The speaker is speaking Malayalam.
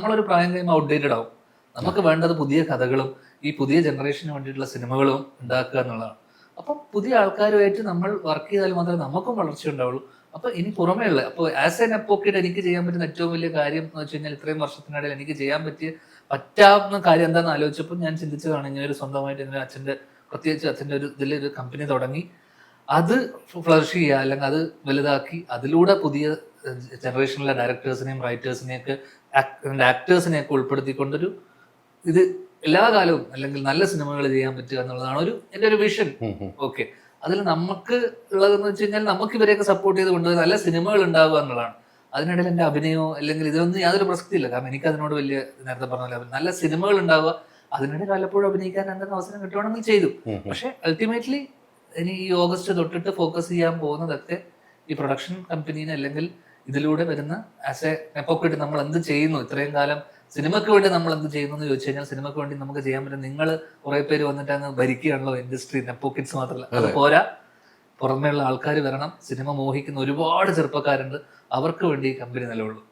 നമ്മളൊരു പ്രായം കഴിയുമ്പോൾ ഔട്ട്ഡേറ്റഡ് ആവും. നമുക്ക് വേണ്ടത് പുതിയ കഥകളും ഈ പുതിയ ജനറേഷന് വേണ്ടിയിട്ടുള്ള സിനിമകളും ഉണ്ടാക്കുക എന്നുള്ളതാണ്. അപ്പം പുതിയ ആൾക്കാരുമായിട്ട് നമ്മൾ വർക്ക് ചെയ്താൽ മാത്രമേ നമുക്കും വളർച്ച ഉണ്ടാവുള്ളൂ. അപ്പൊ ഇനി പുറമേ ഉള്ള അപ്പോൾ ആസ് എൻ അഡ്വക്കേറ്റ് എനിക്ക് ചെയ്യാൻ പറ്റുന്ന ഏറ്റവും വലിയ കാര്യം എന്ന് വെച്ച് കഴിഞ്ഞാൽ ഇത്രയും വർഷത്തിനിടയിൽ എനിക്ക് ചെയ്യാൻ പറ്റാവുന്ന കാര്യം എന്താണെന്ന് ആലോചിച്ചപ്പോൾ ഞാൻ ചിന്തിച്ചതാണ് ഇങ്ങനെ ഒരു സ്വന്തമായിട്ട് ഇങ്ങനെ പ്രത്യേകിച്ച് അച്ഛൻ്റെ ഒരു ഇതിലൊരു കമ്പനി തുടങ്ങി അത് ഫ്ലറിഷ് ചെയ്യുക, അല്ലെങ്കിൽ അത് വലുതാക്കി അതിലൂടെ പുതിയ ജനറേഷനിലെ ഡയറക്ടേഴ്സിനെയും റൈറ്റേഴ്സിനെയൊക്കെ ആക്ടേഴ്സിനെയൊക്കെ ഉൾപ്പെടുത്തിക്കൊണ്ടൊരു ഇത് എല്ലാ കാലവും അല്ലെങ്കിൽ നല്ല സിനിമകൾ ചെയ്യാൻ പറ്റുക എന്നുള്ളതാണ് എൻ്റെ ഒരു വിഷൻ. ഓക്കെ, അതിൽ നമുക്ക് ഉള്ളതെന്ന് വെച്ച് കഴിഞ്ഞാൽ നമുക്ക് ഇവരെയൊക്കെ സപ്പോർട്ട് ചെയ്ത് കൊണ്ടുപോയി നല്ല സിനിമകൾ ഉണ്ടാവുക എന്നുള്ളതാണ്. അതിനിടയിൽ എൻ്റെ അഭിനയമോ അല്ലെങ്കിൽ ഇതിനൊന്നും യാതൊരു പ്രസക്തിയില്ല. കാരണം എനിക്ക് അതിനോട് വലിയ നേരത്തെ പറഞ്ഞ പോലെ നല്ല സിനിമകൾ ഉണ്ടാവുക, അതിനിടയിൽ വല്ലപ്പോഴും അഭിനയിക്കാൻ എന്തെങ്കിലും അവസരം കിട്ടുവാണെങ്കിൽ ചെയ്തു. പക്ഷെ അൾട്ടിമേറ്റ്ലി ഇനി ഈ ഓഗസ്റ്റ് തൊട്ടിട്ട് ഫോക്കസ് ചെയ്യാൻ പോകുന്നതൊക്കെ ഈ പ്രൊഡക്ഷൻ കമ്പനീനെ അല്ലെങ്കിൽ ഇതിലൂടെ വരുന്ന ആസ് എ നെപ്പോക്കിട്ട് നമ്മൾ എന്ത് ചെയ്യുന്നു, ഇത്രയും കാലം സിനിമയ്ക്ക് വേണ്ടി നമ്മൾ എന്ത് ചെയ്യുന്നു എന്ന് ചോദിച്ചു കഴിഞ്ഞാൽ സിനിമയ്ക്ക് വേണ്ടി നമുക്ക് ചെയ്യാൻ പറ്റും. നിങ്ങൾ കുറെ പേര് വന്നിട്ട് അങ്ങ് ഭരിക്കുകയാണല്ലോ ഇൻഡസ്ട്രി, നെപ്പോക്കിറ്റ്സ് മാത്രമല്ല, അത് പോരാ, പുറമേയുള്ള ആൾക്കാർ വരണം. സിനിമ മോഹിക്കുന്ന ഒരുപാട് ചെറുപ്പക്കാരുണ്ട്, അവർക്ക് വേണ്ടി ഈ കമ്പനി നിലകൊള്ളും.